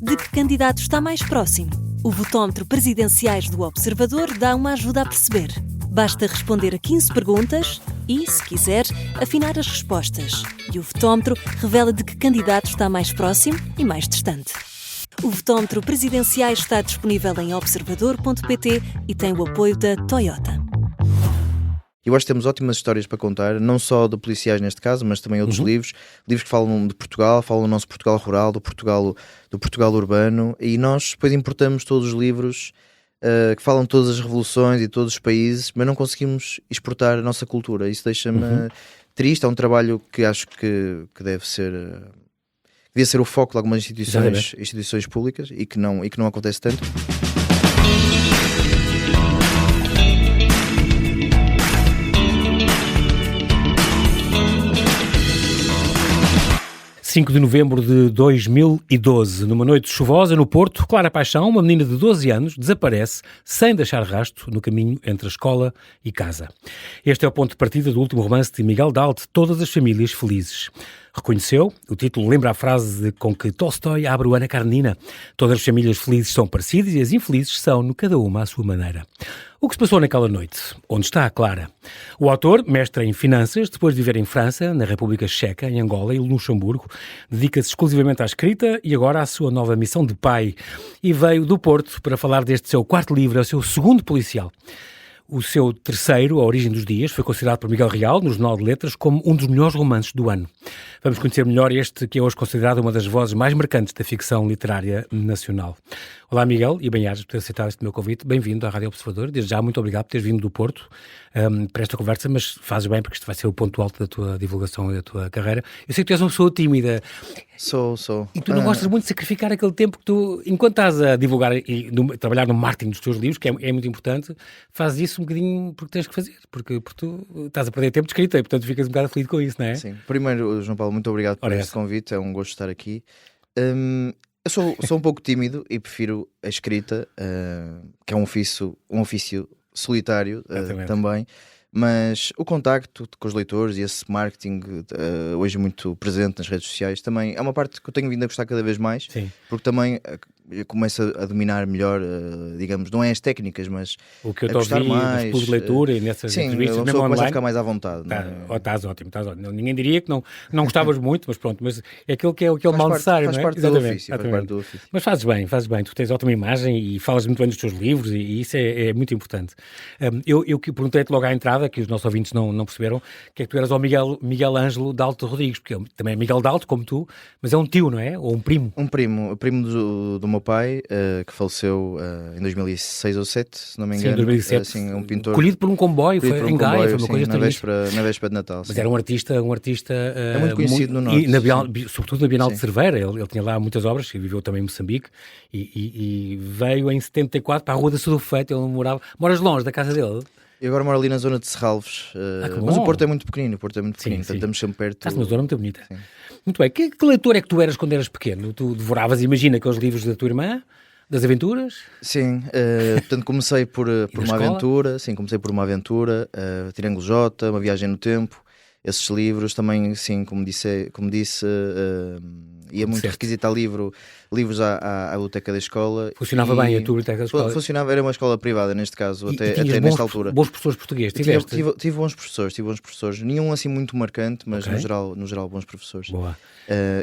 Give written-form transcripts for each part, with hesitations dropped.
de que candidato está mais próximo? O votómetro Presidenciais do Observador dá uma ajuda a perceber. Basta responder a 15 perguntas e, se quiser, afinar as respostas. E o votómetro revela de que candidato está mais próximo e mais distante. O votómetro Presidenciais está disponível em observador.pt e tem o apoio da Toyota. Eu acho que temos ótimas histórias para contar, não só de policiais neste caso, mas também outros livros que falam de Portugal, falam do nosso Portugal rural, do Portugal urbano, e nós depois importamos todos os livros que falam de todas as revoluções e todos os países, mas não conseguimos exportar a nossa cultura. Isso deixa-me triste. É um trabalho que acho que deve ser... devia ser o foco de algumas instituições públicas e que não acontece tanto. 5 de novembro de 2012, numa noite chuvosa no Porto, Clara Paixão, uma menina de 12 anos, desaparece sem deixar rastro no caminho entre a escola e casa. Este é o ponto de partida do último romance de Miguel Dalt, Todas as Famílias Felizes. Reconheceu? O título lembra a frase com que Tolstói abre o Ana Karenina. Todas as famílias felizes são parecidas e as infelizes são, cada uma à sua maneira. O que se passou naquela noite? Onde está a Clara? O autor, mestre em finanças, depois de viver em França, na República Checa, em Angola e Luxemburgo, dedica-se exclusivamente à escrita e agora à sua nova missão de pai. E veio do Porto para falar deste seu quarto livro, é o seu segundo policial. O seu terceiro, A Origem dos Dias, foi considerado por Miguel Real, no Jornal de Letras, como um dos melhores romances do ano. Vamos conhecer melhor este, que é hoje considerado uma das vozes mais marcantes da ficção literária nacional. Olá, Miguel, e bem-ajas por ter aceitado este meu convite. Bem-vindo à Rádio Observador. Desde já, muito obrigado por teres vindo do Porto para esta conversa, mas fazes bem, porque isto vai ser o ponto alto da tua divulgação e da tua carreira. Eu sei que tu és uma pessoa tímida. Sou. E tu não gostas muito de sacrificar aquele tempo que tu, enquanto estás a divulgar e trabalhar no marketing dos teus livros, que é muito importante, fazes isso um bocadinho porque tens que fazer, porque tu estás a perder tempo de escrita e, portanto, ficas um bocado aflito com isso, não é? Sim. Primeiro, João Paulo, muito obrigado por este convite, é um gosto estar aqui. Eu sou um pouco tímido e prefiro a escrita, que é um ofício solitário também, mas o contacto com os leitores e esse marketing hoje muito presente nas redes sociais também é uma parte que eu tenho vindo a gostar cada vez mais. Sim. Porque também eu começo a dominar melhor, digamos, não é as técnicas, mas o que eu estou a ouvir nos clubes de leitura e nessas entrevistas, mesmo online. Começa a ficar mais à vontade. Estás ótimo. Ninguém diria que não gostavas muito, mas pronto, mas é aquilo que é o mal necessário, não é? Faz parte do ofício. Mas fazes bem, tu tens ótima imagem e falas muito bem dos teus livros e isso é muito importante. Eu perguntei-te logo à entrada, que os nossos ouvintes não perceberam, que é que tu eras o Miguel Ângelo Dalto Rodrigues, porque ele também é Miguel Dalto, como tu, mas é um tio, não é? Ou um primo? Um primo do meu pai, que faleceu em 2006 ou 2007, se não me engano. Sim, 2007. Assim, um pintor. Colhido por um comboio, foi em Gaia, foi uma coisa na véspera de Natal. Mas era um artista é muito conhecido no Norte. E sobretudo na Bienal de Cerveira, ele tinha lá muitas obras, viveu também em Moçambique, e veio em 74 para a Rua da Sudofeita, ele moras longe da casa dele. Eu agora moro ali na zona de Serralves, mas o Porto é muito pequenino, portanto estamos sempre perto. Estás numa zona muito bonita. Sim. Muito bem, que leitor é que tu eras quando eras pequeno? Tu devoravas, imagina, aqueles livros da tua irmã, das aventuras? Sim, portanto comecei por uma aventura, Triângulo J, Uma Viagem no Tempo, esses livros também, sim, como disse, ia muito requisitar livros à biblioteca da escola. Funcionava bem a tua biblioteca da escola? Funcionava, era uma escola privada neste caso, até nesta altura. Bons professores portugueses, tive bons professores, nenhum assim muito marcante, mas no geral bons professores. Boa.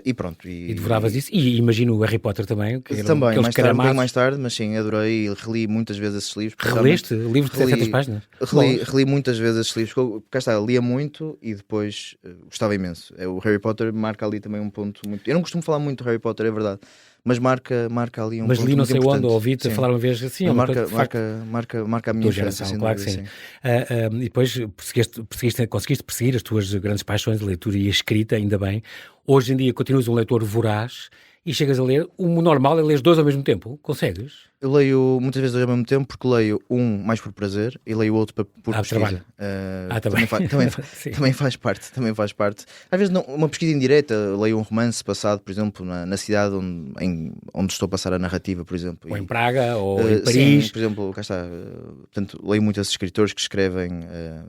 E pronto. E devoravas isso? E imagino o Harry Potter também. Também, mais tarde, mas sim, adorei e reli muitas vezes esses livros. Releste? Livros de 700 páginas? Reli muitas vezes esses livros, porque cá está, lia muito e depois gostava imenso. O Harry Potter marca ali também um ponto muito... Eu não costumo falar muito do Harry Potter, é verdade, mas marca ali um ponto muito importante. Mas li não sei onde, ouvi-te falar uma vez assim. Marca a minha geração, claro que sim. E depois conseguiste perseguir as tuas grandes paixões de leitura e a escrita, ainda bem. Hoje em dia continuas um leitor voraz e chegas a ler, o normal é ler 2 ao mesmo tempo. Consegues? Eu leio muitas vezes ao mesmo tempo, porque leio um mais por prazer e leio outro por pesquisa. Também faz parte. Às vezes uma pesquisa indireta, leio um romance passado, por exemplo, na cidade onde estou a passar a narrativa, por exemplo. Ou em Praga, ou em Paris. Sim, por exemplo, cá está. Portanto, leio muitos escritores que escrevem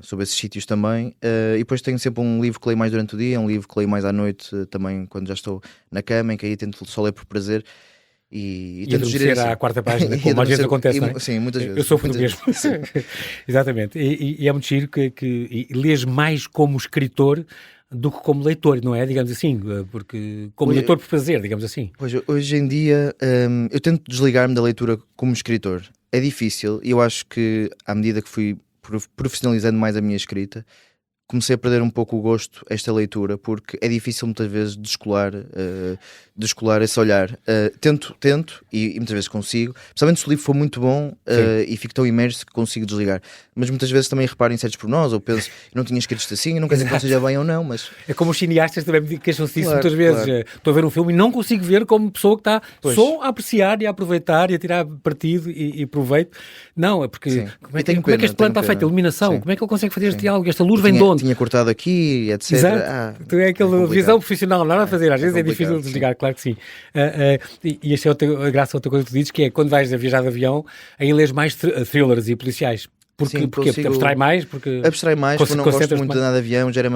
sobre esses sítios também. E depois tenho sempre um livro que leio mais durante o dia, um livro que leio mais à noite, também quando já estou na cama, em que aí tento só ler por prazer. E tento adormecer à quarta página, como às vezes acontece, não é? Sim, muitas vezes. Eu sofro do mesmo. Exatamente. E é muito giro que lês mais como escritor do que como leitor, não é? Digamos assim, porque como leitor por fazer, digamos assim. Pois, hoje em dia eu tento desligar-me da leitura como escritor. É difícil e eu acho que à medida que fui profissionalizando mais a minha escrita, comecei a perder um pouco o gosto a esta leitura, porque é difícil muitas vezes descolar esse olhar. Tento e muitas vezes consigo, principalmente se o livro for muito bom e fico tão imerso que consigo desligar. Mas muitas vezes também reparo em certos pormenores, ou penso, não tinha escrito isto assim, não quer dizer que não seja bem ou não, mas... É como os cineastas também me queixam-se disso muitas vezes. Claro. Estou a ver um filme e não consigo ver como pessoa que está só a apreciar e a aproveitar e a tirar partido e proveito. Não, é porque como é que este plano está feito? A iluminação, como é que ele consegue fazer este diálogo? Esta luz vem de onde? Tinha cortado aqui, etc. Exato. Tu é aquela visão profissional, nada a fazer. Às vezes é difícil de desligar, claro que sim. E esta é a graça, outra coisa que tu dizes, que é quando vais a viajar de avião, aí lês mais thrillers e policiais. Porque abstrai mais? Abstrai mais, porque não gosto muito de andar de avião, gera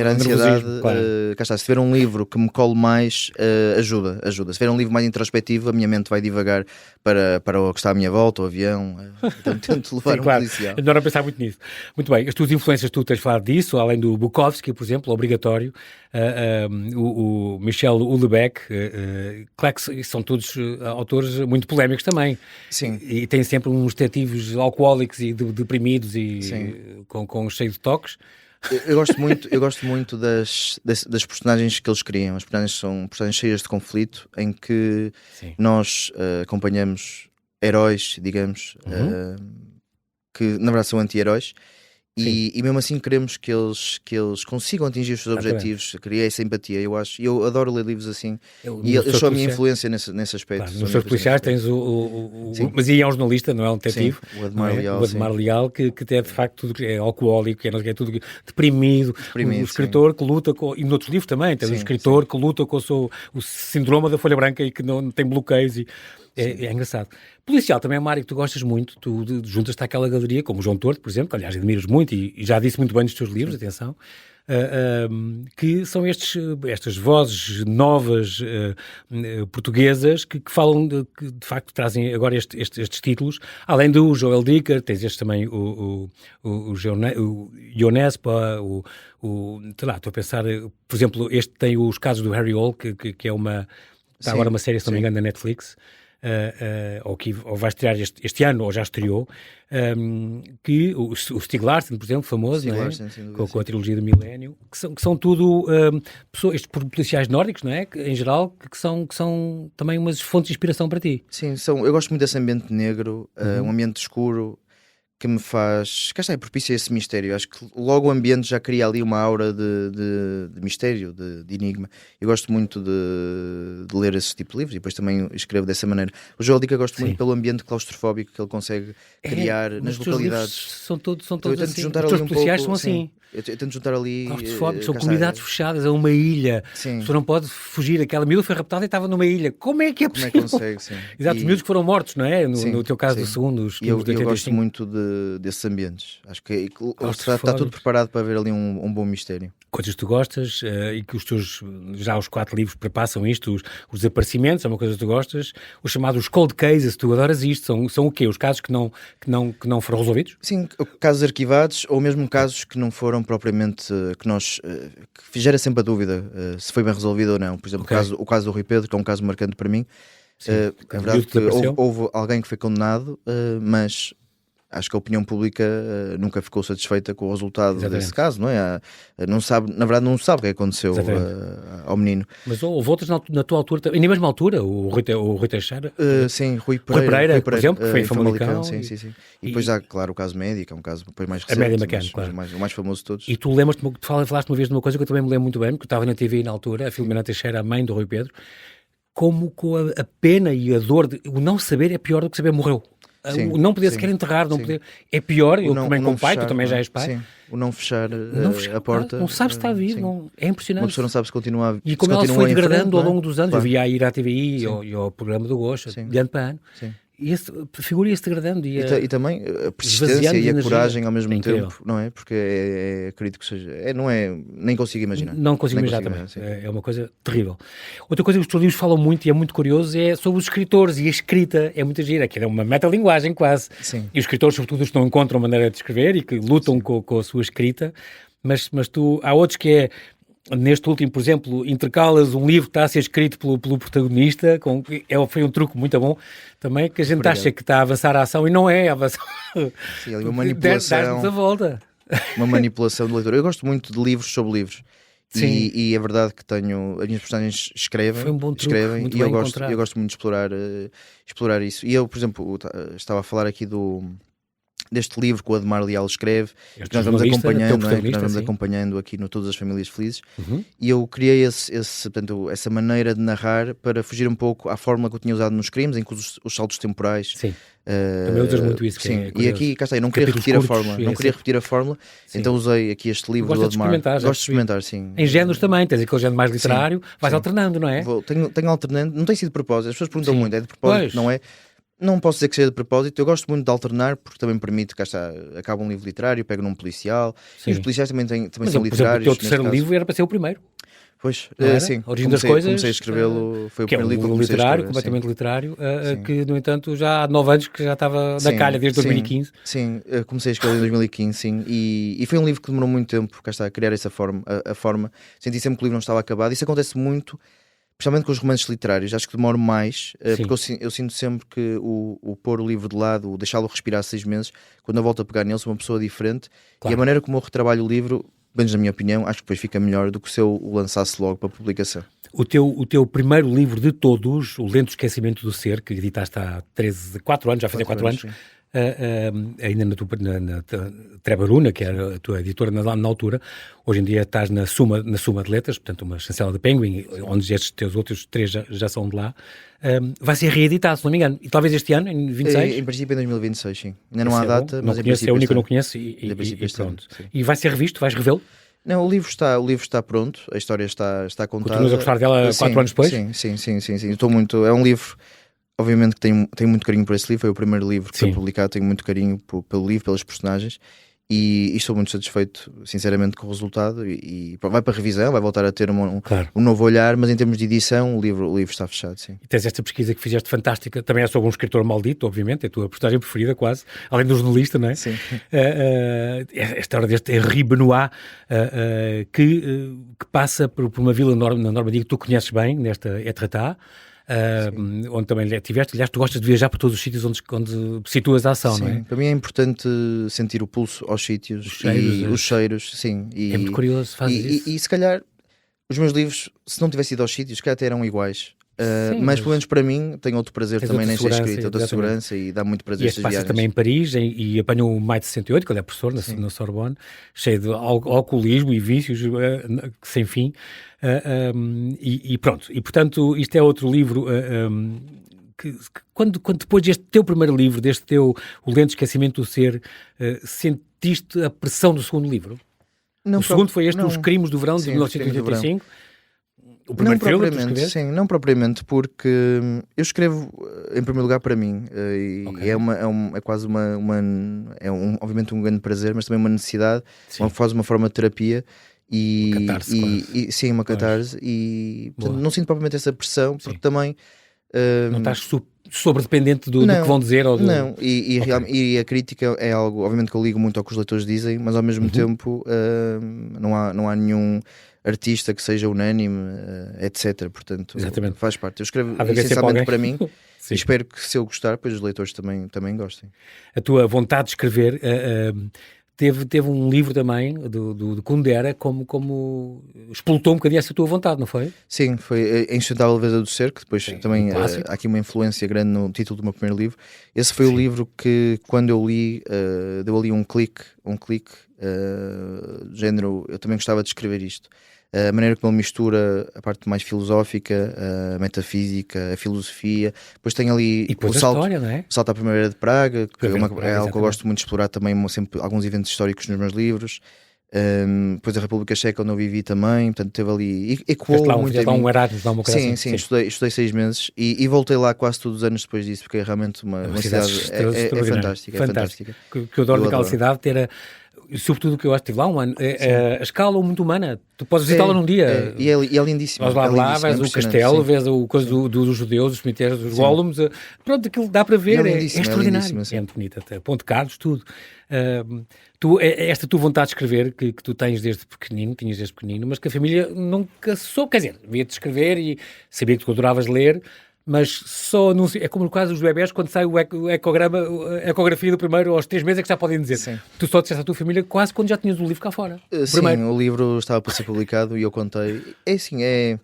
ansiedade. Claro. Cá está, se tiver um livro que me colo mais, ajuda. Se tiver um livro mais introspectivo, a minha mente vai divagar para o que está à minha volta, o avião. Então tento levar policial. É melhor pensar muito nisso. Muito bem, as tuas influências, tu tens falado disso, além do Bukowski, por exemplo, obrigatório, o Michel Houellebecq, claro que são todos autores muito polémicos também. Sim. E têm sempre uns detetives alcoólicos e deprimidos e com cheio de toques. Eu gosto muito das personagens que eles criam. As personagens são personagens cheias de conflito, em que nós acompanhamos heróis, digamos, que na verdade são anti-heróis. E mesmo assim queremos que eles consigam atingir os seus objetivos, criar essa empatia, eu acho. E eu adoro ler livros assim. E eu sou a minha influência nesse aspecto. Claro, nos seus policiais tens mas aí é um jornalista, não é um detetive. Sim, o Ademar Leal. O Ademar Leal, que é de facto tudo, é alcoólico, é tudo deprimido. O escritor que luta com. E noutros livros também, tens um escritor que luta com o síndrome da folha branca e que não tem bloqueios. É engraçado. Policial também é uma área que tu gostas muito, tu juntas-te àquela galeria, como o João Torto, por exemplo, que aliás admiras muito e já disse muito bem nos teus livros, atenção, que são estas vozes novas portuguesas que falam, que de facto trazem agora estes títulos, além do Joel Dicker, tens este também, o Ionespa, sei lá, estou a pensar, por exemplo, este tem os casos do Harry Hole, que é está agora uma série, se não me engano, da Netflix, ou vai estrear este ano, ou já estreou, que o Stieg Larsson, por exemplo, famoso, não é? Com a trilogia do Milénio, que são tudo pessoas, estes policiais nórdicos, não é? Que, em geral, que são também umas fontes de inspiração para ti. Sim, eu gosto muito desse ambiente negro, um ambiente escuro, que me faz... Cá está, é propício a esse mistério. Acho que logo o ambiente já cria ali uma aura de mistério, de enigma. Eu gosto muito de ler esse tipo de livros e depois também escrevo dessa maneira. O Joel Dicker gosto muito pelo ambiente claustrofóbico que ele consegue criar nas localidades. São todos assim. Juntar os ali policiais são assim. Eu tento juntar ali... São comunidades fechadas, é uma ilha. Sim. A pessoa não pode fugir. Aquela miúda foi raptada e estava numa ilha. Como é que é possível? Como é que consegue, sim. Exato, os miúdos que foram mortos, não é? No teu caso do segundo, os eu gosto muito desses ambientes. Acho que está tudo preparado para haver ali um bom mistério. Coisas que tu gostas e que os 4 livros perpassam isto, os desaparecimentos, é uma coisa que tu gostas, os chamados cold cases, tu adoras isto, são o quê? Os casos que não foram resolvidos? Sim, casos arquivados ou mesmo casos que não foram propriamente, que gera sempre a dúvida se foi bem resolvido ou não. Por exemplo, o caso do Rui Pedro, que é um caso marcante para mim. É verdade que houve alguém que foi condenado, mas acho que a opinião pública nunca ficou satisfeita com o resultado desse caso, não é? Na verdade não sabe o que aconteceu ao menino. Mas houve outras na tua altura, e na mesma altura, o Rui Teixeira? Sim, Rui Pereira, por exemplo, que foi em Famalicão. Sim. E depois há, claro, o caso Média, que é um caso depois mais recente, a Média McCann, claro. O mais famoso de todos. E tu lembras-te, falaste uma vez de uma coisa que eu também me lembro muito bem, porque eu estava na TV na altura, a Filomena Teixeira, a mãe do Rui Pedro, como com a pena e a dor, o não saber é pior do que saber morreu. O não poder sequer enterrar, poder, é pior. Eu também como pai, tu também já és pai. Sim. O não fechar a porta. Não sabes se está vivo, é impressionante. Uma pessoa não sabe se continua a viver. E como ela foi degradando ao longo dos anos, eu via ir à TVI e ao programa do Gosto, de ano para ano. a figura ia-se degradando. E também a persistência e a coragem ao mesmo tempo, não é? Porque acredito que seja... não é... Nem consigo imaginar. Não consigo imaginar também. É uma coisa terrível. Outra coisa que os teus livros falam muito e é muito curioso é sobre os escritores e a escrita. É muito gira, que é uma metalinguagem quase. Sim. E os escritores, sobretudo, os que não encontram maneira de escrever e que lutam com a sua escrita. Mas há outros que é... Neste último, por exemplo, intercalas um livro que está a ser escrito pelo protagonista, foi um truque muito bom também, que a gente acha que está a avançar a ação e não é a avançar. Sim, ali uma manipulação. Dá-nos a volta. Uma manipulação do leitor. Eu gosto muito de livros sobre livros. E é verdade que as minhas personagens escrevem. Foi um bom truque, escrevem muito e bem eu encontrado. gosto muito de explorar isso. E eu, por exemplo, estava a falar aqui deste livro que o Ademar Leal escreve, que nós vamos acompanhando, aqui no Todas as Famílias Felizes, e eu criei portanto, essa maneira de narrar para fugir um pouco à fórmula que eu tinha usado nos crimes, em que os saltos temporais. Sim. Também usas muito isso. Sim, e aqui, cá está, eu não queria repetir a fórmula, então usei aqui este livro do Ademar. Gosto de experimentar, sim. Em géneros também, tens aquele género mais literário, vais alternando, não é? Tenho alternando, não tem sido de propósito, as pessoas perguntam muito, é de propósito, não é? Não posso dizer que seja de propósito, eu gosto muito de alternar porque também permite, cá está, acaba um livro literário, pego num policial, e os policiais também são literários. Mas o teu terceiro livro era para ser o primeiro. Pois, sim, a origem das coisas, comecei a escrevê-lo, foi o primeiro livro que eu comecei literário, a escrever, completamente literário, que no entanto já há 9 anos que já estava na calha, desde 2015. Sim, comecei a escrever em 2015, sim, e foi um livro que demorou muito tempo, cá está, a criar essa forma, a forma, senti sempre que o livro não estava acabado, isso acontece muito, especialmente com os romances literários, acho que demoro mais, porque eu sinto sempre que o pôr o livro de lado, o deixá-lo respirar 6 meses, quando eu volto a pegar nele, sou uma pessoa diferente, e a maneira como eu retrabalho o livro, bem na minha opinião, acho que depois fica melhor do que se eu o lançasse logo para publicação. O teu primeiro livro de todos, O Lento Esquecimento do Ser, que editaste há 4 anos, já fazia 4 anos, ainda na Trebaruna, que era a tua editora na altura, hoje em dia estás na Suma de Letras, portanto uma chancela de Penguin, onde estes teus outros 3 já são de lá. Vai ser reeditado, se não me engano, e talvez este ano, em 26? Em princípio em 2026, sim. Ainda não há data, mas em princípio é o único que eu não conheço e pronto. E vai ser revisto? Vais revê-lo? Não, o livro está pronto, a história está contada. Continuas a gostar dela 4 anos depois? Sim. Estou muito. É um livro, obviamente, que tenho muito carinho por esse livro. Foi o primeiro livro que foi publicado. Tenho muito carinho pelo livro, pelas personagens. E estou muito satisfeito, sinceramente, com o resultado. E vai para revisão, vai voltar a ter um novo olhar, mas em termos de edição, o livro está fechado, sim. E tens esta pesquisa que fizeste fantástica, também é sobre um escritor maldito, obviamente, é a tua personagem preferida quase, além do jornalista, não é? Sim. Esta hora deste Henri Benoit, que passa por uma vila na Normandia que tu conheces bem, nesta Étretat, onde também estiveste. Aliás, tu gostas de viajar por todos os sítios onde situas a ação, sim, não é? Para mim é importante sentir o pulso aos sítios, os cheiros, sim. É muito curioso, fazes isso. E se calhar os meus livros, se não tivesse ido aos sítios, se calhar até eram iguais. Mas pelo menos para mim, tenho outro prazer também nem ser escrito, outra segurança, e dá muito prazer estas viagens. Também em Paris e apanhou o Maio de 68, que ele é professor na Sorbonne, cheio de alcoolismo e vícios sem fim. E pronto, e portanto isto é outro livro que quando depois deste teu primeiro livro, deste teu O Lento Esquecimento do Ser, sentiste a pressão do segundo livro? O segundo foi este, Os Crimes do Verão, de 1985. O primeiro não propriamente, porque eu escrevo em primeiro lugar para mim, é quase obviamente um grande prazer, mas também uma necessidade, faz uma forma de terapia. Sim, uma catarse, e portanto, não sinto propriamente essa pressão, porque também não estás sobredependente do que vão dizer? Não, e a crítica é algo, obviamente, que eu ligo muito ao que os leitores dizem, mas ao mesmo tempo não há nenhum artista que seja unânime, etc. Portanto, faz parte. Eu escrevo essencialmente para mim e espero que, se eu gostar, depois os leitores também gostem. A tua vontade de escrever teve um livro também do Kundera como explotou um bocadinho essa tua vontade, não foi? Sim, foi A Insustentável Leveza do Ser, que depois também há aqui uma influência grande no título do meu primeiro livro. Esse foi o livro que, quando eu li, deu ali um clique, género, eu também gostava de escrever isto. A maneira como ele mistura a parte mais filosófica, a metafísica, a filosofia. Depois tem ali o salto à Primavera de Praga, que é algo que eu gosto muito de explorar também, sempre alguns eventos históricos nos meus livros. Depois a República Checa, onde eu vivi também, portanto teve ali, ecoou muito em mim. Um Erasmus, uma coisa sim, assim. Sim, estudei 6 meses e voltei lá quase todos os anos depois disso, porque é realmente uma cidade fantástica. É fantástica. Que eu adoro naquela cidade, sobretudo o que eu acho, estive lá um ano, a escala muito humana, tu podes visitá-la num dia. E é lindíssimo. Vais lá, vês o castelo, vês o coisa dos judeus, os cemitérios, dos Golems, pronto, aquilo dá para ver, é extraordinário. É muito bonito, até Ponte Carlos, tudo. Esta tua vontade de escrever, que tu tinhas desde pequenino, mas que a família nunca soube, quer dizer, via-te escrever e sabia que tu adoravas ler, mas só é como no caso dos bebés, quando sai a ecografia do primeiro aos 3 meses é que já podem dizer. Sim. Tu só disseste à tua família quase quando já tinhas o livro cá fora. Sim, o livro estava para ser publicado e eu contei.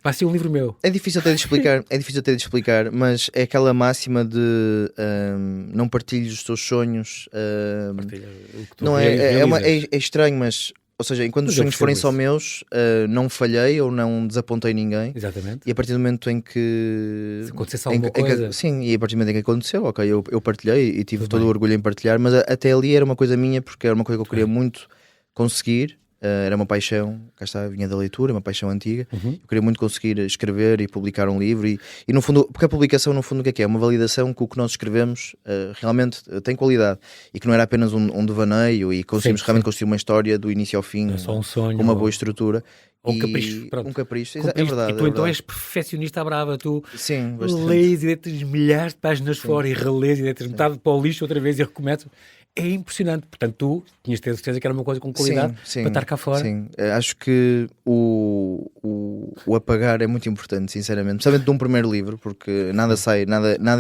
Vai ser um livro meu. É difícil até de explicar, mas é aquela máxima de não partilhes os teus sonhos. Partilha o que tu não é estranho, mas... Ou seja, enquanto os sonhos forem só meus, não falhei ou não desapontei ninguém. Exatamente. E a partir do momento em que... Se acontecesse alguma coisa... Sim, e a partir do momento em que aconteceu, ok, eu partilhei e tive todo o orgulho em partilhar, mas até ali era uma coisa minha, porque era uma coisa que eu queria muito conseguir. Era uma paixão, cá está, vinha da leitura, uma paixão antiga. Eu queria muito conseguir escrever e publicar um livro e no fundo, porque a publicação no fundo o que é? Uma validação que o que nós escrevemos realmente tem qualidade e que não era apenas um devaneio e conseguimos realmente construir uma história do início ao fim, é só um sonho, com uma boa estrutura. Um capricho, pronto. Um capricho, é verdade. E tu então és perfeccionista à brava, tu sim, lês e deitas milhares de páginas fora e relês e deitas metade para o lixo outra vez e recomeças. É impressionante. Portanto, tu tinhas de ter certeza que era uma coisa com qualidade para estar cá fora. Sim, acho que o apagar é muito importante, sinceramente. Principalmente de um primeiro livro, porque nada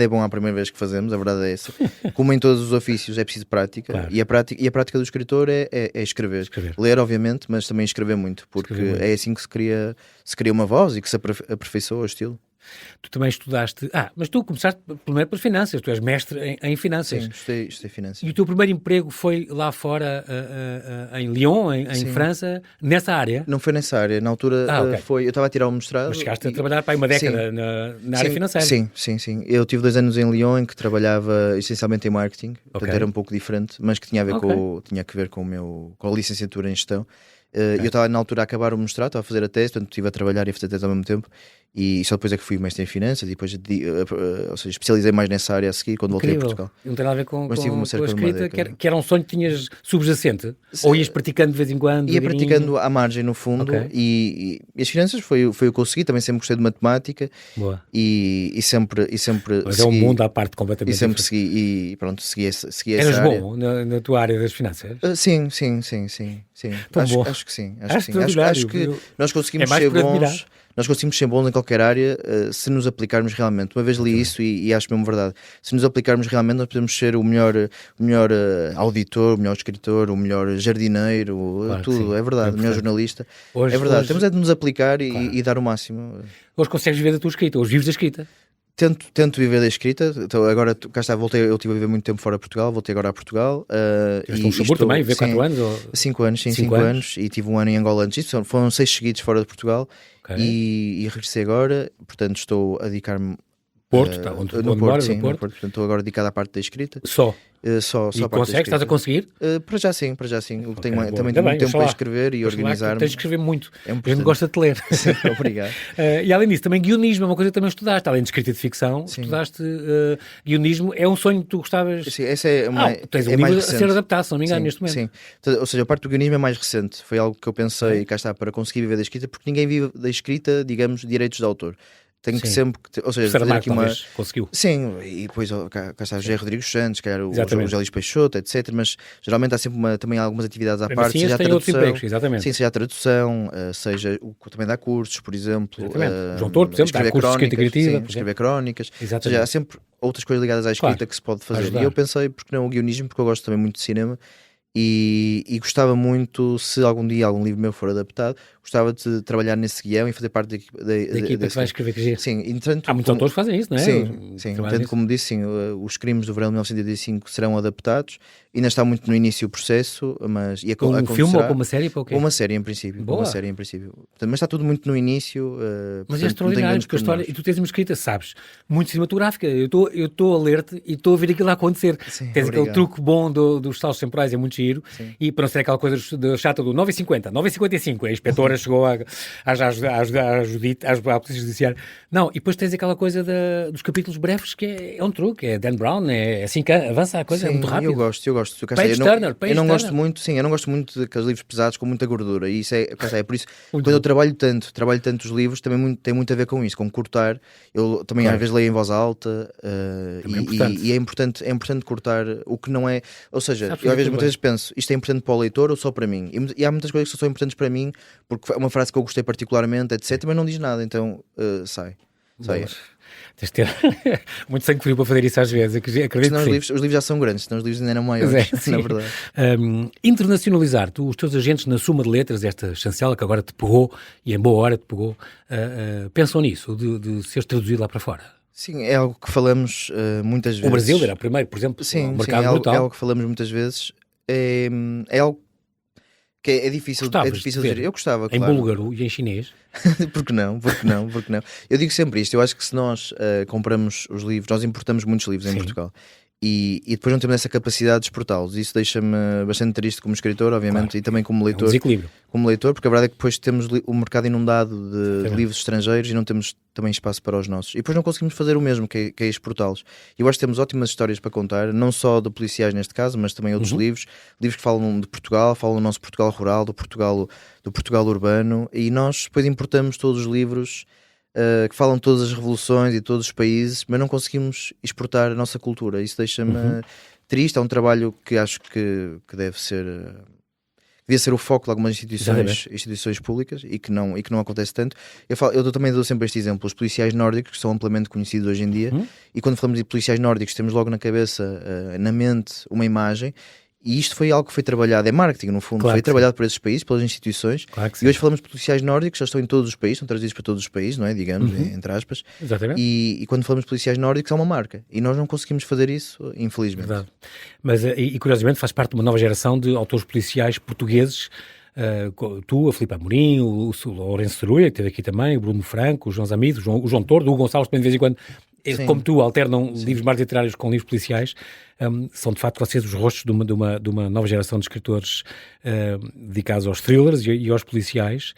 é bom à primeira vez que fazemos, a verdade é essa. Como em todos os ofícios, é preciso prática. Claro. E a prática do escritor é escrever. Ler, obviamente, mas também escrever muito, porque é assim que se cria uma voz e que se aperfeiçoa o estilo. Tu também estudaste... mas tu começaste primeiro pelas finanças, tu és mestre em finanças. Sim, estudei finanças. E o teu primeiro emprego foi lá fora, em Lyon, em França, nessa área? Não foi nessa área, na altura eu estava a tirar o mestrado. Mas chegaste a trabalhar para aí uma década na área financeira. Sim. Eu tive 2 anos em Lyon em que trabalhava essencialmente em marketing, portanto era um pouco diferente, mas que tinha a ver tinha que ver com a licenciatura em gestão. Eu estava na altura a acabar o mestrado, estava a fazer a tese, portanto estive a trabalhar e a fazer a tese ao mesmo tempo e só depois é que fui mestre em finanças e depois ou seja, especializei mais nessa área a seguir quando voltei a Portugal. Não tem nada a ver com a escrita, que era um sonho que tinhas subjacente? Ou ias praticando de vez em quando? Ia praticando à margem no fundo e as finanças foi o que eu consegui, também sempre gostei de matemática. Boa. E sempre mas segui, é um mundo à parte completamente e sempre segui e pronto, segui essa Eras área. bom na tua área das finanças? Sim. Acho que sim. Acho que nós conseguimos ser bons. Nós conseguimos ser bons em qualquer área se nos aplicarmos realmente. Uma vez li isso e acho mesmo verdade. Se nos aplicarmos realmente, nós podemos ser o melhor auditor, o melhor escritor, o melhor jardineiro, tudo. É verdade. O melhor jornalista. É verdade. Temos de nos aplicar e dar o máximo. Hoje consegues viver da tua escrita? Hoje vives da escrita? Tento viver da escrita. Então, agora, cá está, eu estive a viver muito tempo fora de Portugal, voltei agora a Portugal. Tiveste um Luxemburgo também, viver 4 anos? 5 anos, 5 anos. E tive um ano em Angola antes disso. Foram 6 seguidos fora de Portugal. E regressei agora, portanto estou a dedicar-me Porto, onde moras, no Porto. Portanto estou agora dedicado à parte da escrita. Só e consegues? Estás a conseguir? Para já sim. Também tenho muito tempo para escrever e organizar-me. Tens de escrever muito. A gente gosta de te ler. Sim, obrigado. E além disso, também guionismo é uma coisa que também estudaste. Além de escrita de ficção, estudaste guionismo. É um sonho que tu gostavas... Sim, essa é tens um livro a ser adaptado, se não me engano, neste momento. Sim, ou seja, a parte do guionismo é mais recente. Foi algo que eu pensei, cá está, para conseguir viver da escrita, porque ninguém vive da escrita, digamos, direitos de autor. Tenho que sempre, ou seja, fazer aqui conseguiu. Sim, e depois cá está José Rodrigues Santos, calhar o José Luís Peixoto, etc. Mas geralmente há sempre também algumas atividades à parte, seja a tradução, seja a tradução, seja também dá cursos, por exemplo. João Torto, por exemplo, dá cursos de escrita criativa. Escrever crónicas. Ou seja, há sempre outras coisas ligadas à escrita que se pode fazer. E eu pensei, porque não o guionismo, porque eu gosto também muito de cinema. E gostava muito, se algum dia algum livro meu for adaptado, gostava de trabalhar nesse guião e fazer parte da equipa que vai escrever. Sim, há muitos autores que fazem isso, não é? Sim. Tanto como disse, sim, os crimes do verão de 1985 serão adaptados. Ainda está muito no início o processo, mas um filme ou para uma série? Para o quê? Uma série em princípio. Portanto, mas está tudo muito no início. Mas é extraordinário, porque a história, e tu tens uma escrita, sabes, muito cinematográfica. Eu estou a ler-te e estou a ver aquilo a acontecer. Tens aquele truque bom dos saltos temporais, é muito giro. giro, sim. e para não ser aquela coisa chata do 9h50, 9h55, a inspetora chegou à Polícia Judiciária. Não, e depois tens aquela coisa dos capítulos breves, que é um truque, é Dan Brown, é assim que avança a coisa, Sim, é muito rápido. eu gosto. Page Turner. Eu não gosto muito daqueles livros pesados com muita gordura, e isso é por isso, quando eu trabalho tanto os livros, também tem muito a ver com isso, com cortar. Eu também às vezes leio em voz alta, e é importante cortar o que não é, ou seja, eu às vezes muitas vezes penso, isto é importante para o leitor ou só para mim? E há muitas coisas que são importantes para mim, porque é uma frase que eu gostei particularmente, etc, mas não diz nada, então sai. Tens de ter muito sangue frio para fazer isso às vezes, acredito que os livros já são grandes, senão os livros ainda eram maiores, na verdade. Internacionalizar, os teus agentes na Suma de Letras, esta chancela que agora te pegou, e em boa hora te pegou, pensam nisso, de seres traduzido lá para fora? Sim, é algo que falamos muitas vezes. O Brasil era o primeiro, por exemplo, um mercado brutal. É algo que falamos muitas vezes, é algo que é difícil dizer. Eu gostava, em búlgaro e em chinês. Porque não? Eu digo sempre isto, eu acho que se nós compramos os livros, nós importamos muitos livros em Portugal, e depois não temos essa capacidade de exportá-los. Isso deixa-me bastante triste como escritor, obviamente, claro. E também como leitor. É um desequilíbrio. Como leitor, porque a verdade é que depois temos o mercado inundado de livros estrangeiros e não temos também espaço para os nossos. E depois não conseguimos fazer o mesmo, que é exportá-los. E eu acho que temos ótimas histórias para contar, não só de policiais neste caso, mas também outros livros que falam de Portugal, falam do nosso Portugal rural, do Portugal urbano, e nós depois importamos todos os livros que falam de todas as revoluções e de todos os países, mas não conseguimos exportar a nossa cultura. Isso deixa-me triste. É um trabalho que acho que devia ser o foco de algumas instituições públicas e que não acontece tanto. Eu também dou sempre este exemplo, os policiais nórdicos, que são amplamente conhecidos hoje em dia, e quando falamos de policiais nórdicos temos logo na cabeça, na mente, uma imagem. E isto foi algo que foi trabalhado, é marketing no fundo, foi trabalhado por esses países, pelas instituições, e hoje falamos de policiais nórdicos, eles estão em todos os países, são trazidos para todos os países, não é? Digamos, entre aspas. Exatamente. E quando falamos de policiais nórdicos é uma marca, e nós não conseguimos fazer isso, infelizmente. Verdade. Mas, e curiosamente faz parte de uma nova geração de autores policiais portugueses, tu, a Filipe Amorim, o Lourenço Ceruia, que esteve aqui também, o Bruno Franco, o João Zamido, o João Tordo, o Gonçalves, também de vez em quando, como tu, alternam livros mais literários com livros policiais. São de facto vocês os rostos de uma nova geração de escritores dedicados aos thrillers e aos policiais.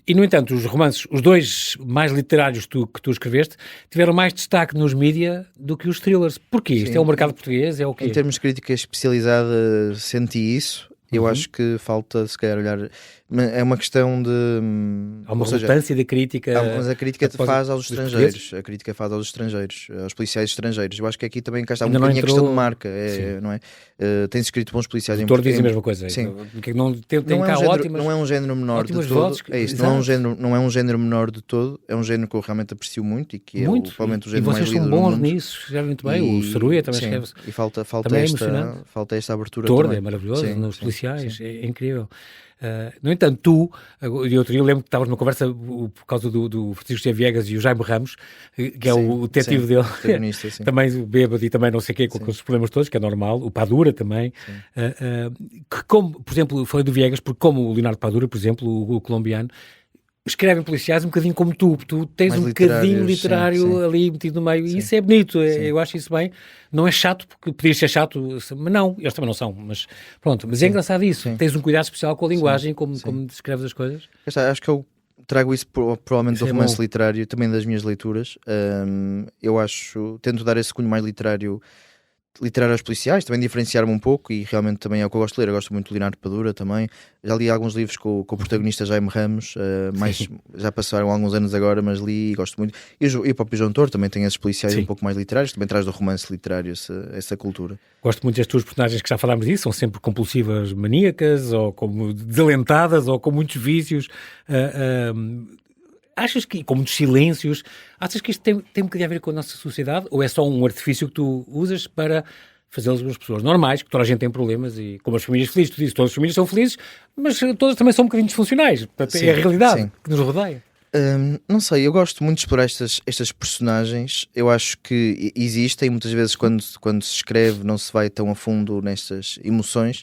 E no entanto, os romances, os dois mais literários que tu escreveste, tiveram mais destaque nos mídia do que os thrillers. Porquê? Isto é o mercado português? É o quê? Em termos de crítica especializada, senti isso. Eu acho que falta, se calhar, olhar... É uma questão de... Há uma relutância da crítica... Mas a crítica faz aos estrangeiros. A crítica faz aos estrangeiros, aos policiais estrangeiros. Eu acho que aqui também cá está um bocadinho a questão de marca, não é? Tem-se escrito bons policiais em Portugal. O doutor diz a mesma coisa. Sim. Não é um género menor de todo. É isto, não é um género menor de todo. É um género que eu realmente aprecio muito e que é provavelmente o género mais lido no mundo. E vocês são bons nisso, escrevem muito bem. O Ceruia também escreve. E falta esta abertura também. Tordo é maravilhoso, nos policiais, é incrível. No entanto, tu, eu lembro que estavas numa conversa por causa do Francisco G. Viegas e o Jaime Ramos, que é o detetive dele, também bêbado e também não sei o quê, com os problemas todos, que é normal, o Padura também, que como, por exemplo, falei do Viegas, porque como o Leonardo Padura, por exemplo, o colombiano, escrevem policiais um bocadinho como tu tens mais um bocadinho literário ali metido no meio, e isso é bonito, eu acho isso bem. Não é chato, porque podias ser chato, mas não, eles também não são, mas pronto, mas é engraçado isso, tens um cuidado especial com a linguagem, como descreves as coisas. Acho que eu trago isso provavelmente do romance literário, também das minhas leituras. Eu tento dar esse cunho mais literário aos policiais, também diferenciar-me um pouco, e realmente também é o que eu gosto de ler. Eu gosto muito de Leonardo Padura também. Já li alguns livros com o protagonista Jaime Ramos, já passaram alguns anos agora, mas li e gosto muito. E o próprio João Tordo também tem esses policiais um pouco mais literários, também traz do romance literário essa cultura. Gosto muito das tuas personagens, que já falámos disso, são sempre compulsivas maníacas, ou como desalentadas, ou com muitos vícios. Achas que, com muitos silêncios, achas que isto tem um bocadinho a ver com a nossa sociedade, ou é só um artifício que tu usas para fazê-las umas pessoas normais, que toda a gente tem problemas, e como as famílias felizes, tu dizes, todas as famílias são felizes, mas todas também são um bocadinho disfuncionais. Portanto, é a realidade que nos rodeia. Não sei, eu gosto muito de explorar estas personagens. Eu acho que existem, muitas vezes quando se escreve não se vai tão a fundo nestas emoções.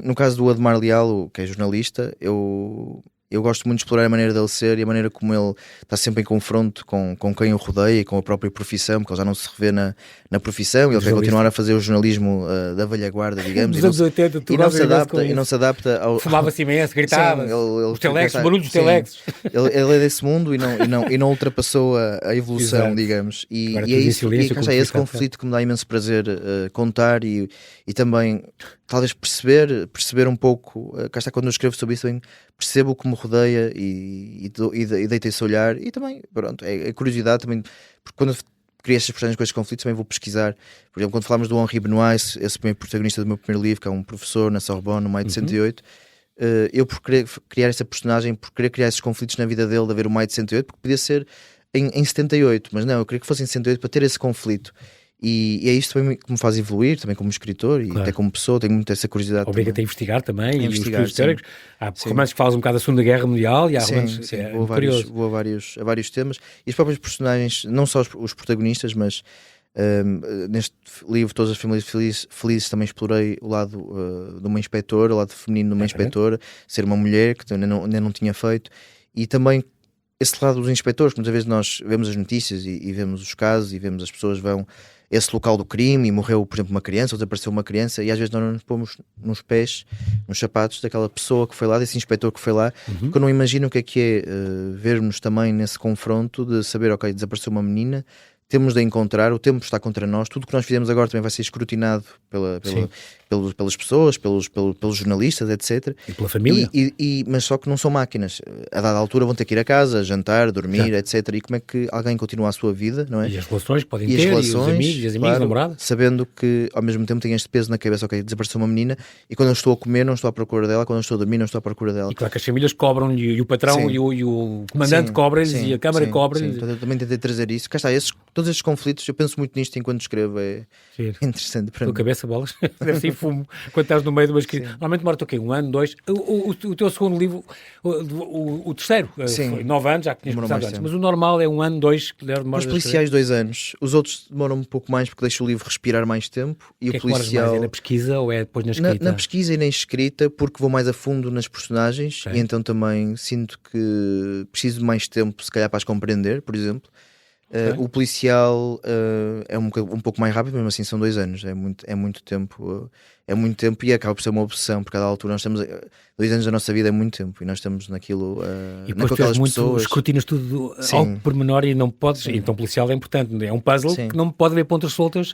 No caso do Ademar Leal, que é jornalista, eu Eu gosto muito de explorar a maneira dele ser e a maneira como ele está sempre em confronto com quem o rodeia e com a própria profissão, porque ele já não se revê na profissão, ele quer continuar a fazer o jornalismo da velha guarda, digamos. Nos anos 80, e não se adapta ao... Fumava-se imenso, gritava. Os telex, o barulho dos telex. Ele é desse mundo e não ultrapassou a evolução, digamos. E é isso, é esse conflito que me dá imenso prazer contar e também talvez perceber um pouco, cá está, quando eu escrevo sobre isso, também percebo o que me rodeia e deito esse olhar e também, pronto, é curiosidade também, porque quando eu criei estas personagens com estes conflitos também vou pesquisar. Por exemplo, quando falámos do Henri Benoit, esse primeiro protagonista do meu primeiro livro, que é um professor na Sorbonne no maio de 68, eu por querer criar essa personagem, por querer criar esses conflitos na vida dele, de haver o maio de 68, porque podia ser em 78, mas não, eu queria que fosse em 68 para ter esse conflito. E é isto também que me faz evoluir, também como escritor e até como pessoa, tenho muito essa curiosidade. Obriga-te a investigar também, e os estudos teóricos. Há romances que falam um bocado da Segunda Guerra Mundial e há romances... Vou a vários temas. E os próprios personagens, não só os protagonistas, mas neste livro, Todas as Famílias Felizes, também explorei o lado de uma inspetora, o lado feminino de uma inspetora, ser uma mulher, que ainda não tinha feito, e também esse lado dos inspectores, que muitas vezes nós vemos as notícias e vemos os casos e vemos as pessoas vão a esse local do crime e morreu, por exemplo, uma criança ou desapareceu uma criança, e às vezes nós não nos pomos nos pés, nos sapatos daquela pessoa que foi lá, desse inspetor que foi lá, porque eu não imagino o que é vermos também nesse confronto de saber, ok, desapareceu uma menina, temos de encontrar, o tempo está contra nós, tudo o que nós fizemos agora também vai ser escrutinado pelas pessoas, pelos jornalistas, etc. E pela família. Mas só que não são máquinas. A dada altura vão ter que ir a casa, jantar, dormir, etc. E como é que alguém continua a sua vida, não é? E as relações que podem ter, e os amigos, as amigas, namorada. Sabendo que ao mesmo tempo tem este peso na cabeça, ok, desapareceu uma menina, e quando eu estou a comer não estou à procura dela, quando eu estou a dormir não estou à procura dela. E claro que as famílias cobram-lhe, e o patrão e o comandante cobram-lhes, e a Câmara cobra-lhes. Então, eu também tentei trazer isso. Cá está, todos estes conflitos, eu penso muito nisto enquanto escrevo, é interessante para mim. A tua cabeça, bolas, deve ser fumo quando estás no meio de uma escrita. Normalmente demora-te o quê? 1 ano, 2? O teu segundo livro, o terceiro, foi 9 anos, já que tinhas começado antes, mas o normal é 1 ano, 2, que demora. Os policiais 2 anos, os outros demoram um pouco mais porque deixo o livro respirar mais tempo. E o policial mais? É na pesquisa ou é depois na escrita? Na pesquisa e na escrita, porque vou mais a fundo nas personagens e então também sinto que preciso de mais tempo, se calhar, para as compreender, por exemplo. O policial é um pouco mais rápido, mesmo assim são 2 anos, é muito tempo e acaba por ser uma obsessão, porque a cada altura nós temos 2 anos da nossa vida, é muito tempo e nós estamos naquilo e depois tu és muito, escrutinas tudo ao pormenor e não podes, então o policial é importante, é um puzzle que não pode haver pontas soltas.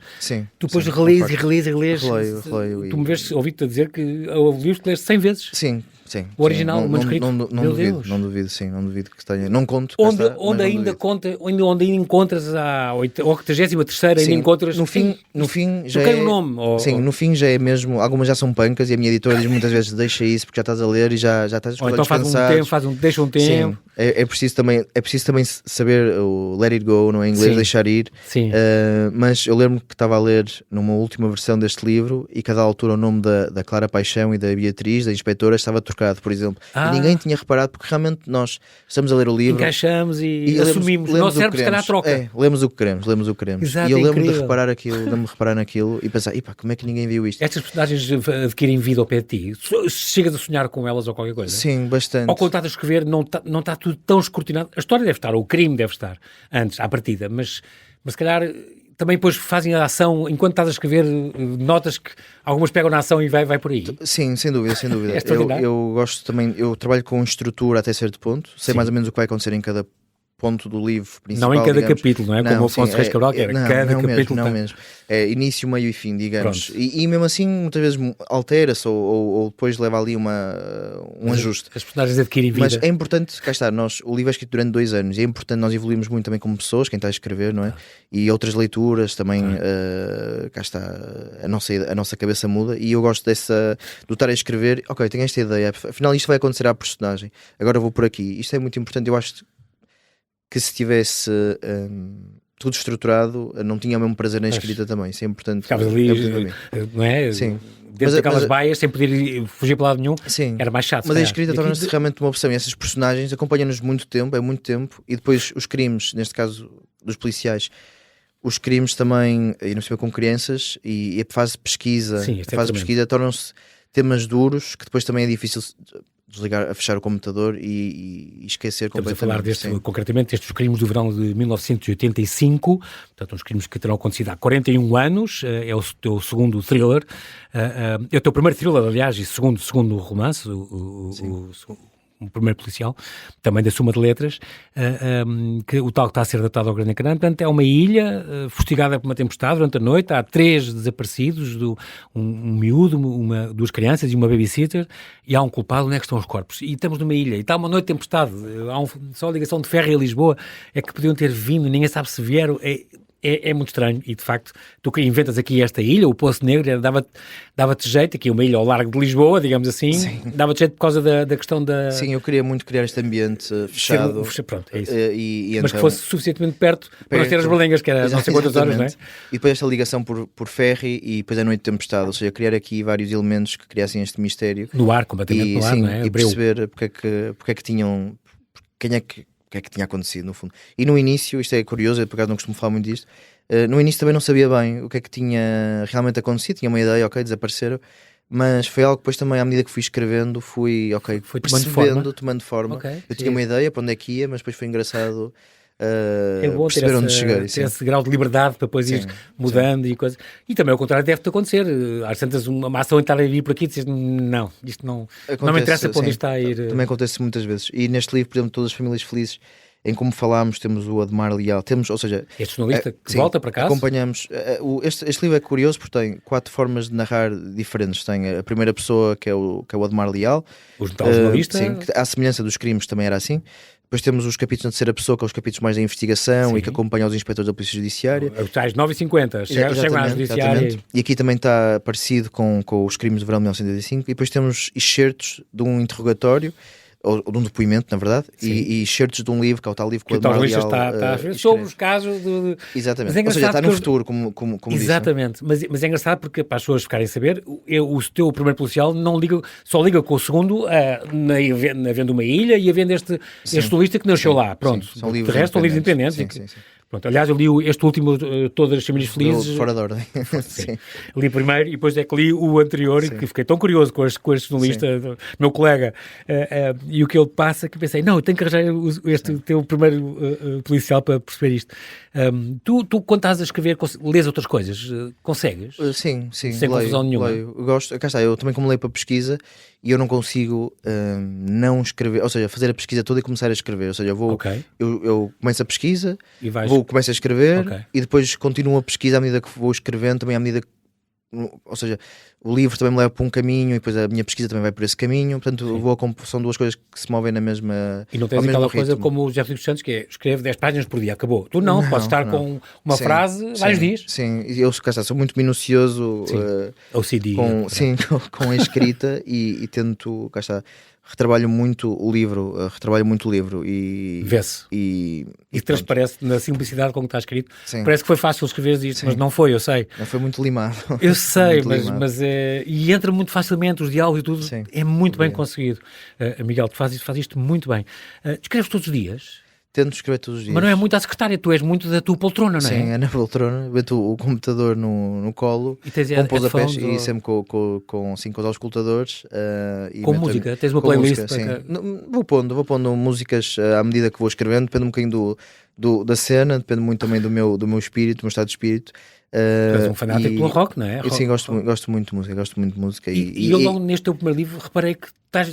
Tu depois relês. Tu me vês, ouvi-te a dizer que houve livros que leste 100 vezes. Sim. O original, o manuscrito. Não duvido que tenha. Não conto. Onde ainda encontras a 83ª, ainda encontras. No fim já é o nome. No fim já é mesmo. Algumas já são pancas e a minha editora diz muitas vezes: deixa isso porque já estás a ler e já estás a então deixa um tempo. Sim, é preciso também saber o let it go, não é? Em inglês, deixar ir. Mas eu lembro que estava a ler numa última versão deste livro e cada altura o nome da Clara Paixão e da Beatriz, da inspetora, estava trocado, por exemplo. E ninguém tinha reparado, porque realmente nós estamos a ler o livro, encaixamos e assumimos. O nosso cérebro se calhar troca. Lemos o que queremos. Exato, e eu lembro de reparar naquilo e pensar, como é que ninguém viu isto? Estas personagens adquirem vida ao pé de ti? Chegas a sonhar com elas ou qualquer coisa? Sim, bastante. Ou quando estás a escrever não está tudo tão escrutinado. A história deve estar, ou o crime deve estar antes, à partida, mas se calhar também depois fazem a ação, enquanto estás a escrever, notas que algumas pegam na ação e vai por aí. Sim, sem dúvida. Eu gosto também, eu trabalho com estrutura até certo ponto, sei mais ou menos o que vai acontecer em cada ponto do livro principal. Não em cada capítulo, não é? Como o Afonso Reis Cabral, que era cada capítulo. Não mesmo. É início, meio e fim, digamos. E mesmo assim, muitas vezes altera-se ou depois leva ali um ajuste. As personagens adquirem vida. Mas é importante, cá está, o livro é escrito durante 2 anos e é importante nós evoluirmos muito também como pessoas, quem está a escrever, não é? E outras leituras também, cá está, a nossa cabeça muda e eu gosto do estar a escrever, ok, tenho esta ideia, afinal isto vai acontecer à personagem, agora vou por aqui. Isto é muito importante, eu acho que se tivesse tudo estruturado, não tinha o mesmo prazer na escrita também. Isso é importante. Ficavas ali, não é? Sim. Dentro daquelas baias, sem poder fugir para lado nenhum, era mais chato. Mas a escrita torna-se realmente uma opção. E essas personagens acompanham-nos muito tempo, e depois os crimes, neste caso dos policiais, os crimes também, e não sei com crianças, e a fase de pesquisa, tornam-se temas duros, que depois também é difícil desligar, a fechar o computador e esquecer Estamos completamente. a falar concretamente destes crimes do verão de 1985, portanto uns crimes que terão acontecido há 41 anos, é o teu segundo thriller, é o teu primeiro thriller, aliás, e segundo romance, o primeiro policial, também da Suma de Letras, que o tal que está a ser adaptado ao grande ecrã. Portanto, é uma ilha fustigada por uma tempestade durante a noite, há 3 desaparecidos, um miúdo, 2 crianças e uma babysitter, e há um culpado. Onde é que estão os corpos? E estamos numa ilha, e está uma noite de tempestade, só a ligação de Ferro a Lisboa é que podiam ter vindo, ninguém sabe se vieram. É muito estranho e, de facto, tu que inventas aqui esta ilha, o Poço Negro, dava-te jeito, aqui uma ilha ao largo de Lisboa, digamos assim, dava-te jeito por causa da questão da... Sim, eu queria muito criar este ambiente fechado. Pronto, é isso. Mas então, que fosse suficientemente perto para nós ter as berlengas, que era não sei quantas horas, não é? E depois esta ligação por ferry e depois a noite de tempestade, ou seja, criar aqui vários elementos que criassem este mistério. No ar, completamente no ar, não é? E perceber porque é que tinham... O que é que tinha acontecido, no fundo. E no início, isto é curioso, por acaso não costumo falar muito disto, no início também não sabia bem o que é que tinha realmente acontecido, tinha uma ideia, ok, desapareceram, mas foi algo que depois também, à medida que fui escrevendo, fui tomando forma. Okay, eu tinha uma ideia para onde é que ia, mas depois foi engraçado é bom perceber onde chegar. Ter esse grau de liberdade para depois ir mudando e coisas. E também ao contrário deve-te acontecer. Às tantas uma ação estar a vir por aqui e dizes, não, isto não me interessa para onde está a ir. Também acontece muitas vezes. E neste livro, por exemplo, Todas as Famílias Felizes, em como falámos, temos o Ademar Leal, ou seja... Este jornalista que volta para casa. Acompanhamos... Este livro é curioso porque tem 4 formas de narrar diferentes. Tem a primeira pessoa, que é o Ademar Leal. O jornalista. Sim, que à semelhança dos crimes também era assim. Depois temos os capítulos na terceira pessoa, que são os capítulos mais da investigação e que acompanham os inspectores da Polícia Judiciária. Os tais 9h50, chegam à Judiciária. E aqui também está parecido com os crimes do verão de 1985. E depois temos excertos de um interrogatório, ou de um depoimento, na verdade, e excertos de um livro, que é o tal livro que o Ademar Leal está a ver sobre os casos de... Exatamente, ou seja, está no futuro, como exatamente, disse, mas é engraçado porque, para as pessoas ficarem a saber, o teu primeiro policial só liga com o segundo, havendo uma ilha e havendo este jornalista que nasceu lá, pronto. São livros de resto são livros independentes. Sim. Pronto, aliás, eu li este último, Todas as Famílias Felizes. Fora de ordem. Sim. Li primeiro e depois é que li o anterior e que fiquei tão curioso com este jornalista, meu colega, e o que ele passa, que pensei, não, eu tenho que arranjar este teu primeiro policial para perceber isto. Tu quando estás a escrever, lês outras coisas? Consegues? Sim. Sem confusão nenhuma. Leio. Eu gosto, cá está, eu também como leio para pesquisa e eu não consigo não escrever, ou seja, fazer a pesquisa toda e começar a escrever. Ou seja, eu começo a pesquisa, começo a escrever e depois continuo a pesquisa à medida que vou escrevendo, também à medida que, ou seja, o livro também me leva para um caminho e depois a minha pesquisa também vai por esse caminho, portanto são duas coisas que se movem na mesma. E não tens aquela coisa como o José Filipe Santos, que é escreve 10 páginas por dia, acabou. Tu não podes estar com uma frase vários dias. Sim, eu sou muito minucioso com a escrita e tento, cá está, retrabalho muito o livro e vê-se. E transparece na simplicidade com que está escrito. Sim. Parece que foi fácil escrever isto, mas não foi, eu sei. Não foi muito limado. Eu sei, mas e entra muito facilmente os diálogos e tudo. Sim. É muito bem conseguido. Miguel, tu fazes isto muito bem. Escreves todos os dias? Tento escrever todos os dias. Mas não é muito à secretária, tu és muito da tua poltrona, não é? Sim, é na poltrona, meto o computador no colo, com pousapés e sempre com os auscultadores. Com música? Tens uma playlist? Vou pondo músicas à medida que vou escrevendo, depende um bocadinho da cena, depende muito também do meu espírito, do meu estado de espírito. Tu és um fanático pelo rock, não é? Sim, gosto muito de música. E eu logo neste teu primeiro livro reparei que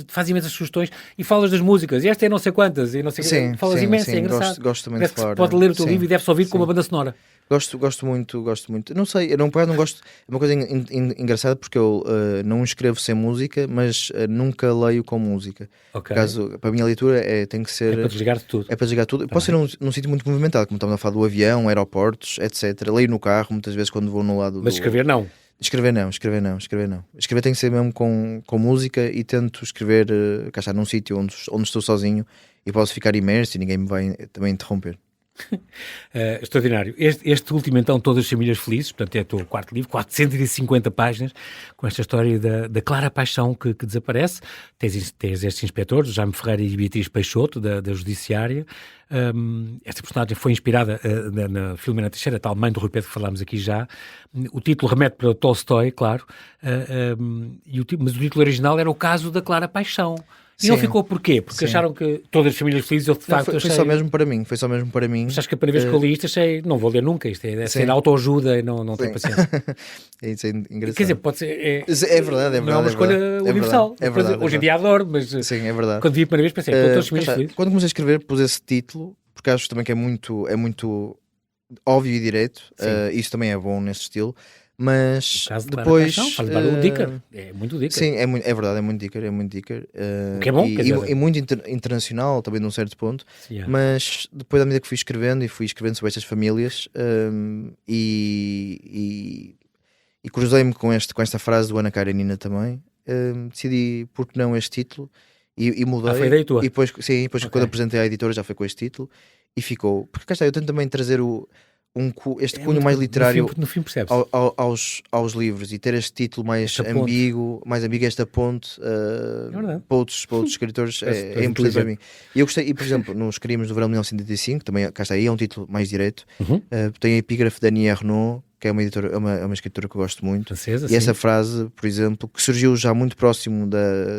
fazes imensas sugestões e falas das músicas, e esta é não sei quantas, e não sei falas imenso, é engraçado. Gosto também de falar. Pode ler o teu livro e deve-se ouvir com uma banda sonora. Gosto muito. Não sei, eu não gosto. É uma coisa engraçada porque eu não escrevo sem música, mas nunca leio com música. Caso, para a minha leitura tem que ser. É para desligar de tudo. É para desligar tudo. Posso ser num sítio muito movimentado, como estamos a falar do avião, aeroportos, etc. Leio no carro, muitas vezes quando vou no lado. Mas escrever não. Escrever não. Escrever tem que ser mesmo com música e tento escrever, cá está, num sítio onde estou sozinho e posso ficar imerso e ninguém me vai também interromper. Extraordinário. Este último, então, Todas as Famílias Felizes, portanto, é o teu quarto livro, 450 páginas, com esta história da Clara Paixão que desaparece. Tens estes inspectores, Jaime Ferreira e Beatriz Peixoto, da Judiciária. Esta personagem foi inspirada na Filomena Teixeira, tal mãe do Rui Pedro que falámos aqui já. O título remete para Tolstói, claro, mas o título original era O Caso da Clara Paixão. E não ficou porquê? Porque acharam que todas as famílias felizes, eu de facto foi achei... só mesmo para mim, foi só mesmo para mim. Mas acho que a primeira vez que eu li isto achei, não vou ler nunca, isto é ser autoajuda e não tenho paciência. Isso é engraçado. Quer dizer, pode ser... É verdade. Não é uma escolha universal. É verdade. Hoje em dia adoro, mas sim, é verdade. quando vi a primeira vez pensei, todas as famílias felizes. Quando comecei a escrever, pus esse título, porque acho também que é muito óbvio e direto, isso também é bom nesse estilo. Mas depois faz o Dicker, é muito Dicker. Sim, é verdade, é muito Dicker, o que é bom, e muito internacional também de um certo ponto. Mas depois, à medida que fui escrevendo sobre estas famílias, e cruzei-me com esta frase do Ana Karenina também, decidi por que não este título e mudei. Foi ideia tua? E depois quando apresentei à editora já foi com este título e ficou, porque cá está, eu tento também trazer este cunho mais literário no fim aos livros e ter este título mais ambíguo, esta ponte para outros escritores é importante para mim. E eu gostei, e por exemplo, nos Crimes do Verão de 1975, também cá está, aí é um título mais direto, tem a epígrafe da Annie Ernaux, que é uma escritora que eu gosto muito, francesa, e essa frase, por exemplo, que surgiu já muito próximo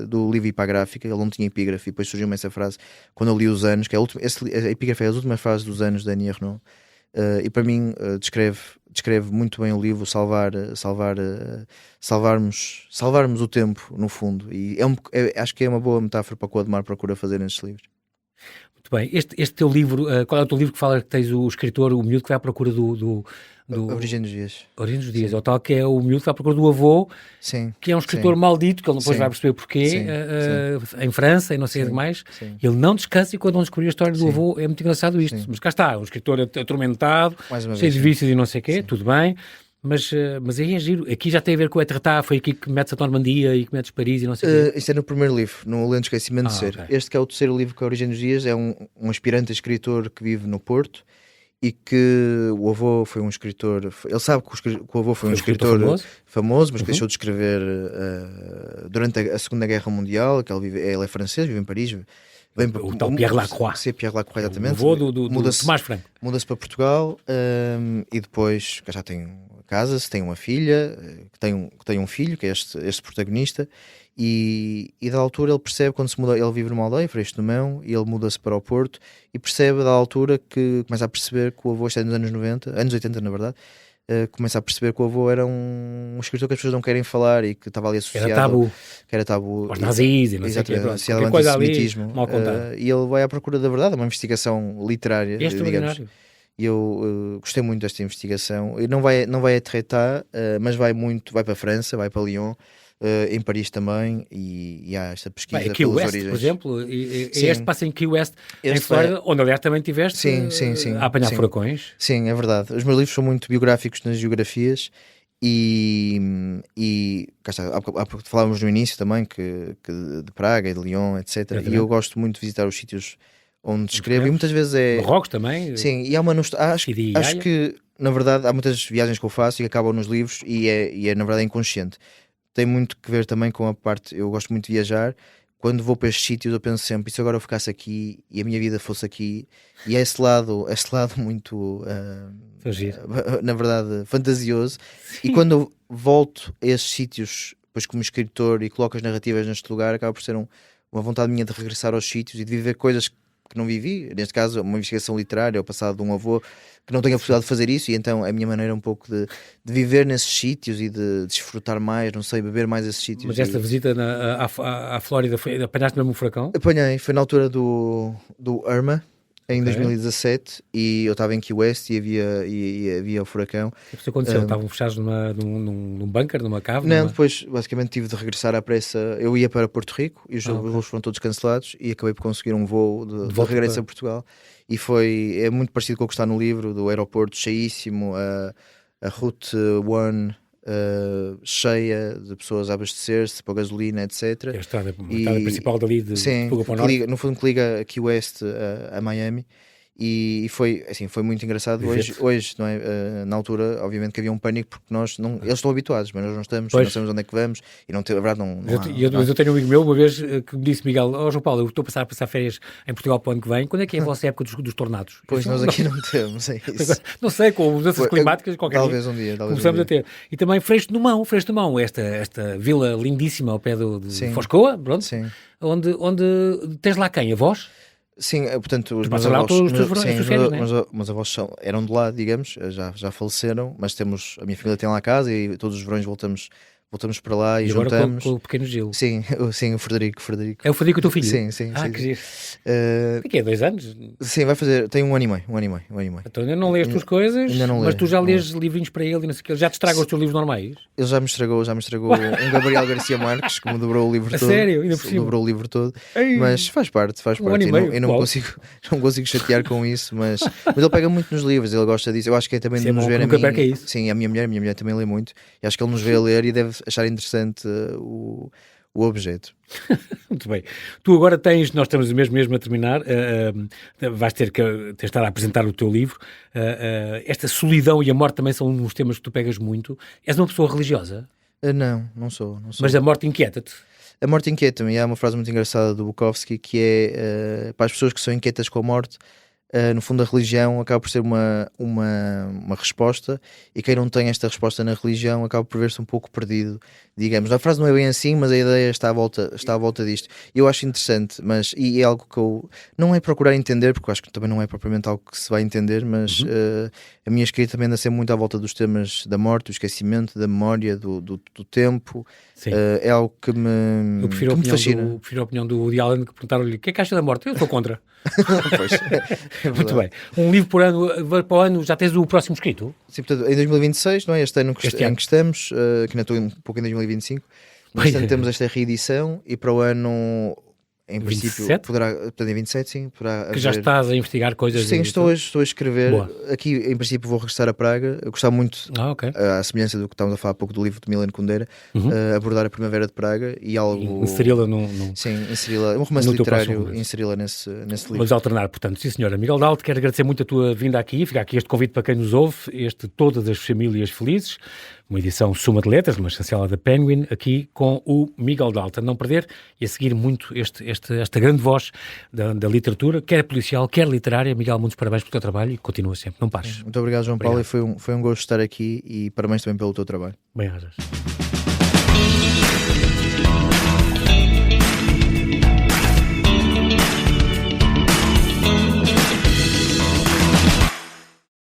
do livro Epigráfica, ele não tinha epígrafe, e depois surgiu-me essa frase quando eu li Os Anos, que é a epígrafe é as últimas frases dos Anos da Annie Ernaux. E para mim descreve muito bem o livro, salvarmos o tempo, no fundo, e acho que é uma boa metáfora para o que o Ademar procura fazer nestes livros. Muito bem, este teu livro, qual é o teu livro que fala que tens o escritor, o miúdo que vai à procura do Origem dos Dias. Origem dos Dias, ou tal que é o miúdo que vai à procura do avô, que é um escritor maldito, que ele depois vai perceber porquê, em França e não sei o que mais. Ele não descansa e quando não descobriu a história do avô é muito engraçado isto. Mas cá está, um escritor atormentado, cheio de vícios e não sei o quê, tudo bem. Mas aí é giro. Aqui já tem a ver com o Etretat, foi aqui que metes a Normandia e que metes Paris e não sei o quê. Isto é no primeiro livro, no Lento Esquecimento de Ser. Okay. Este que é o terceiro livro, que é a Origem dos Dias, é um aspirante a escritor que vive no Porto e que o avô foi um escritor... Ele sabe que o avô foi um escritor famoso, mas que deixou de escrever durante a Segunda Guerra Mundial, que ele é francês, vive em Paris... O tal Pierre Lacroix. Sim, Pierre Lacroix, exatamente. O avô do Tomás Franco. Muda-se para Portugal e depois já tem casa-se, tem uma filha, que tem um filho, que é este protagonista, e da altura ele percebe, quando se muda, ele vive numa aldeia, Freixo do Mão, e ele muda-se para o Porto, e percebe da altura que começa a perceber que o avô está nos anos 90, anos 80 na verdade, começa a perceber que o avô era um escritor que as pessoas não querem falar e que estava ali associado. Era tabu. Aos nazis e não sei o quê. Associado ao antissemitismo. E ele vai à procura da verdade, é uma investigação literária, digamos. E eu gostei muito desta investigação. E não vai a Etretat, mas vai para a França, vai para Lyon, em Paris também, e há esta pesquisa pelas West, origens. Por exemplo, este passa em Key West, em Flórida, onde aliás também tiveste a apanhar furacões. Sim, é verdade. Os meus livros são muito biográficos nas geografias e cá está, falávamos no início também que de Praga e de Lyon, etc. E eu gosto muito de visitar os sítios onde escrevo, e muitas vezes Marrocos também. Sim, e há uma acho que na verdade há muitas viagens que eu faço e que acabam nos livros e é na verdade inconsciente. Tem muito que ver também com a parte, eu gosto muito de viajar, quando vou para estes sítios eu penso sempre, e se agora eu ficasse aqui e a minha vida fosse aqui, e é esse lado muito na verdade fantasioso. Sim. E quando eu volto a esses sítios, depois como escritor, e coloco as narrativas neste lugar, acaba por ser uma vontade minha de regressar aos sítios e de viver coisas que não vivi, neste caso uma investigação literária, o passado de um avô que não tenho a possibilidade de fazer isso, e então a minha maneira um pouco de viver nesses sítios e de desfrutar mais, não sei, beber mais esses sítios. Mas esta visita à Flórida, apanhaste mesmo um furacão? Apanhei, foi na altura do Irma, em 2017, e eu estava em Key West e havia o furacão. O que aconteceu? Estavam fechados num bunker, numa cave? Não, depois basicamente tive de regressar à pressa. Eu ia para Porto Rico e os voos foram todos cancelados e acabei por conseguir um voo de regresso a Portugal. E é muito parecido com o que está no livro, do aeroporto cheíssimo, a Route 1 cheia de pessoas a abastecer-se para gasolina, etc. É a estrada principal dali de Fuga para o Norte. No fundo que liga Key West a Miami, E foi, assim, foi muito engraçado. Hoje não é? Na altura, obviamente que havia um pânico, porque eles estão habituados, mas nós não estamos, não sabemos onde é que vamos, e não tem, a verdade não eu tenho um amigo meu, uma vez, que me disse, Miguel, João Paulo, eu estou a passar férias em Portugal para o ano que vem, quando é que é a vossa época dos tornados? Pois, nós aqui não temos, é isso. Não sei, com mudanças climáticas, qualquer talvez um dia começamos a ter. E também Freixo de Mão, esta vila lindíssima ao pé de Foscoa, pronto, onde tens lá quem? Avós? Sim, portanto, os meus avós, meus avós eram de lá, digamos, já faleceram, mas a minha família tem lá a casa e todos os verões voltamos para lá e agora juntamos. Com o pequeno Gil. Sim, o Frederico. É o Frederico o teu filho? Sim. Que giro. O que é, 2 anos? Sim, vai fazer, tem um ano e meio. Então ainda não lês as tuas coisas, mas tu já lês livrinhos para ele e não sei o que. Ele já te estraga os teus livros normais? Ele já me estragou um Gabriel Garcia Marques, que me dobrou o livro todo. Sério? Ainda por cima? Dobrou o livro todo. Mas faz parte. Um ano e meio. Eu não consigo chatear com isso, mas ele pega muito nos livros, ele gosta disso. Eu acho que é também de nos ver a mim. Sim, a minha mulher também lê muito. E acho que ele nos vê a ler e deve achar interessante o objeto. Muito bem. Tu agora nós estamos mesmo a terminar, vais ter que estar a apresentar o teu livro. Esta solidão e a morte também são uns temas que tu pegas muito. És uma pessoa religiosa? Não sou. Mas a morte inquieta-te? A morte inquieta-me. E há uma frase muito engraçada do Bukowski que é para as pessoas que são inquietas com a morte, no fundo a religião acaba por ser uma resposta, e quem não tem esta resposta na religião acaba por ver-se um pouco perdido, digamos. A frase não é bem assim, mas a ideia está à volta disto. Eu acho interessante, e é algo que eu não é procurar entender, porque eu acho que também não é propriamente algo que se vai entender, mas a minha escrita também anda sempre muito à volta dos temas da morte, do esquecimento, da memória, do tempo. É algo que me fascina. Eu prefiro a opinião do Woody Allen, que perguntaram-lhe o que é que acha da morte? Eu sou contra. Pois, muito bem. Um livro por ano, para o ano, já tens o próximo escrito? Sim, portanto, em 2026, não é? Este ano em que estamos, que ainda estou um pouco em 2025, mas temos esta reedição, e para o ano, em 27? princípio, portanto, em 27, sim, poderá haver... Que já estás a investigar coisas... Sim, estou a escrever. Boa. Aqui, em princípio, vou regressar a Praga. Eu gostava muito, à semelhança do que estávamos a falar há pouco do livro de Milan Kundera, abordar a Primavera de Praga e algo... Inseri-la Sim, inseri-la, um romance literário, inseri-la nesse livro. Vamos alternar, portanto. Sim, senhora. Miguel Dalto, quero agradecer muito a tua vinda aqui. Fica aqui este convite para quem nos ouve, Todas as Famílias Felizes, uma edição Suma de Letras, uma chancela da Penguin, aqui com o Miguel Dalto. Não perder e a seguir muito esta grande voz da literatura, quer policial, quer literária. Miguel, muitos parabéns pelo teu trabalho e continua sempre, não pares. Muito obrigado, João Paulo, e foi um gosto estar aqui, e parabéns também pelo teu trabalho. Bem-ajas.